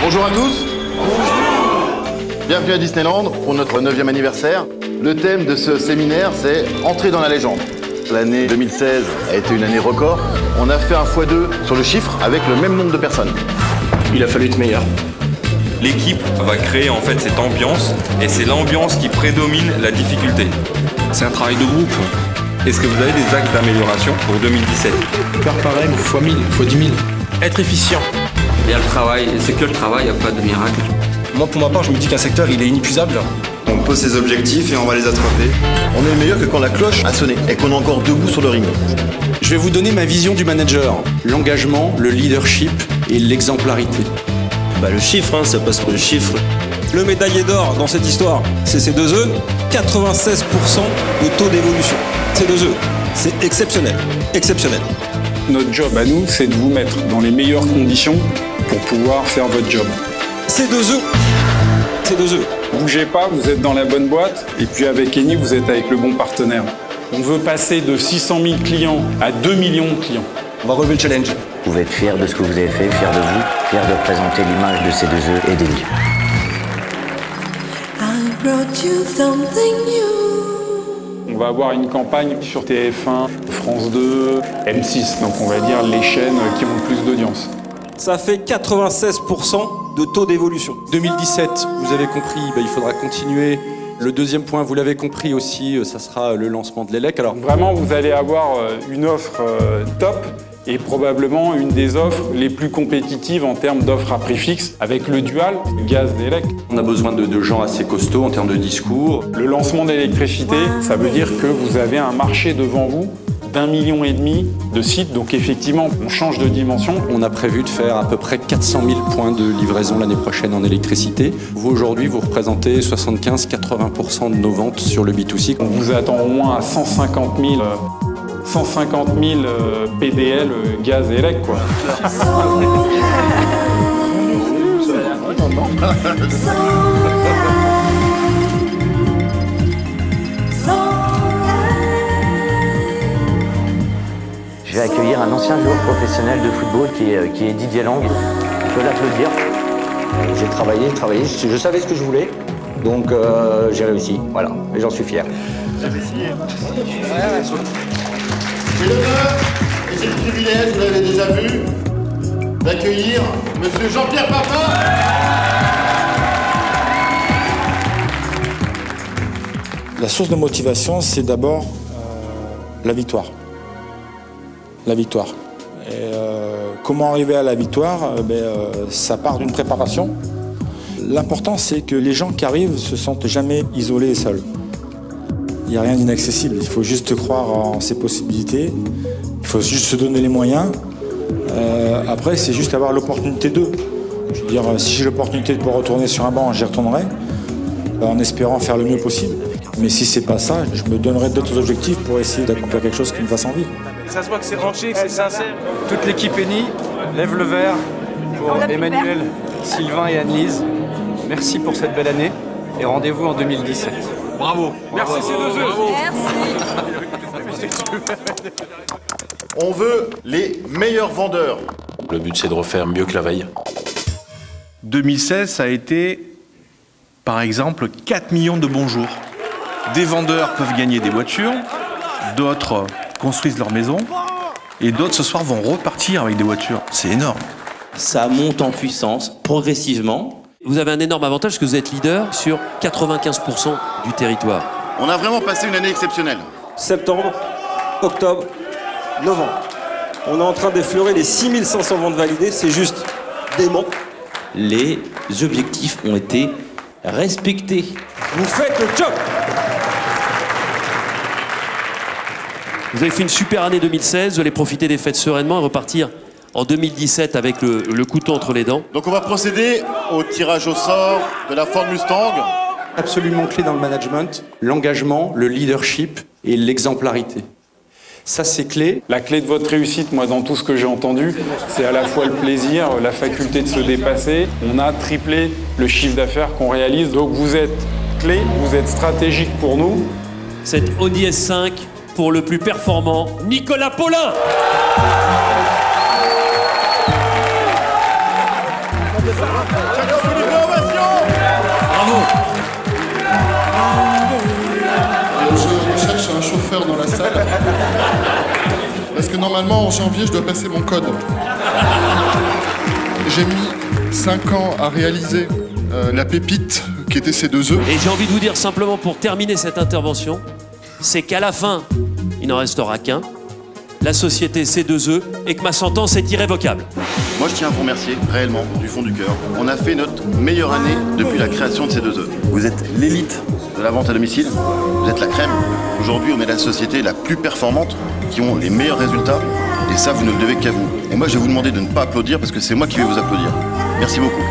Bonjour à tous. Bienvenue à Disneyland pour notre 9e anniversaire. Le thème de ce séminaire, c'est entrer dans la légende. L'année 2016 a été une année record. On a fait un x2 sur le chiffre avec le même nombre de personnes. Il a fallu être meilleur. L'équipe va créer en fait cette ambiance et c'est l'ambiance qui prédomine la difficulté. C'est un travail de groupe. Est-ce que vous avez des axes d'amélioration pour 2017? Faire pareil, fois 1000, fois 10 000. Être efficient. Il y a le travail, c'est que le travail, il n'y a pas de miracle. Moi, pour ma part, je me dis qu'un secteur, il est inépuisable. On pose ses objectifs et on va les attraper. On est meilleur que quand la cloche a sonné et qu'on est encore debout sur le ring. Je vais vous donner ma vision du manager. L'engagement, le leadership et l'exemplarité. Le chiffre, ça passe pour le chiffre. Le médaillé d'or dans cette histoire, c'est ces 2 œufs, 96% de taux d'évolution. Ces 2 œufs, c'est exceptionnel, exceptionnel. Notre job à nous, c'est de vous mettre dans les meilleures conditions pour pouvoir faire votre job. Ces 2 œufs, ces 2 œufs. Bougez pas, vous êtes dans la bonne boîte, et puis avec Eni, vous êtes avec le bon partenaire. On veut passer de 600 000 clients à 2 millions de clients. On va relever le challenge. Vous pouvez être fier de ce que vous avez fait, fier de vous, fier de représenter l'image de ces 2 œufs et d'Eni. On va avoir une campagne sur TF1, France 2, M6, donc on va dire les chaînes qui ont le plus d'audience. Ça fait 96% de taux d'évolution. 2017, vous avez compris, il faudra continuer. Le deuxième point, vous l'avez compris aussi, ça sera le lancement de l'ELEC. Alors Vraiment, vous allez avoir une offre top et probablement une des offres les plus compétitives en termes d'offres à prix fixe avec le dual, gaz d'ELEC. on a besoin de gens assez costauds en termes de discours. Le lancement d'électricité, ça veut dire que vous avez un marché devant vous d'1,5 million de sites. Donc effectivement, on change de dimension. On a prévu de faire à peu près 400 000 points de livraison l'année prochaine en électricité. Vous, aujourd'hui, vous représentez 75-80% de nos ventes sur le B2C. On vous attend au moins à 150 000 PDL gaz et élec, quoi. Je vais accueillir un ancien joueur professionnel de football qui est Didier Lang. Je peux l'applaudir. J'ai travaillé, je savais ce que je voulais, donc j'ai réussi, voilà, et j'en suis fier. J'ai l'honneur et j'ai le privilège, vous l'avez déjà vu, d'accueillir Monsieur Jean-Pierre Papin. La source de motivation, c'est d'abord la victoire. La victoire. Et comment arriver à la victoire? Ça part d'une préparation. L'important, c'est que les gens qui arrivent ne se sentent jamais isolés et seuls. Il n'y a rien d'inaccessible. Il faut juste croire en ses possibilités. Il faut juste se donner les moyens. Après, c'est juste avoir l'opportunité d'eux. Je veux dire, si j'ai l'opportunité de pouvoir retourner sur un banc, j'y retournerai, en espérant faire le mieux possible. Mais si c'est pas ça, je me donnerai d'autres objectifs pour essayer d'accomplir quelque chose qui me fasse envie. Ça se voit que c'est entier, que c'est sincère. Toute l'équipe Eni lève le verre pour Emmanuel, Sylvain et Anne-Lise. Merci pour cette belle année et rendez-vous en 2017. Bravo. Merci ces 2 œufs. On veut les meilleurs vendeurs. Le but, c'est de refaire mieux que la veille. 2016, ça a été, par exemple, 4 millions de bons jours. Des vendeurs peuvent gagner des voitures, d'autres construisent leur maison, et d'autres ce soir vont repartir avec des voitures. C'est énorme. Ça monte en puissance progressivement. Vous avez un énorme avantage parce que vous êtes leader sur 95% du territoire. On a vraiment passé une année exceptionnelle. Septembre, octobre, novembre. On est en train d'effleurer les 6500 ventes validées, c'est juste dément. Les objectifs ont été respectés. Vous faites le job. Vous avez fait une super année 2016, vous allez profiter des fêtes sereinement et repartir en 2017 avec le couteau entre les dents. Donc on va procéder au tirage au sort de la Ford Mustang. Absolument clé dans le management, l'engagement, le leadership et l'exemplarité. Ça, c'est clé. La clé de votre réussite, moi, dans tout ce que j'ai entendu, c'est à la fois le plaisir, la faculté de se dépasser. On a triplé le chiffre d'affaires qu'on réalise. Donc vous êtes clé, vous êtes stratégique pour nous. Cette Audi S5 pour le plus performant, Nicolas Paulin. Bravo. Je cherche un chauffeur dans la salle. Parce que normalement, en janvier, je dois passer mon code. J'ai mis 5 ans à réaliser la pépite qui était ces 2 œufs. Et j'ai envie de vous dire simplement pour terminer cette intervention, c'est qu'à la fin, il n'en restera qu'un, la société C2E, et que ma sentence est irrévocable. Moi, je tiens à vous remercier, réellement, du fond du cœur. On a fait notre meilleure année depuis la création de C2E. Vous êtes l'élite de la vente à domicile, vous êtes la crème. Aujourd'hui, on est la société la plus performante, qui ont les meilleurs résultats, et ça, vous ne le devez qu'à vous. Et moi, je vais vous demander de ne pas applaudir, parce que c'est moi qui vais vous applaudir. Merci beaucoup.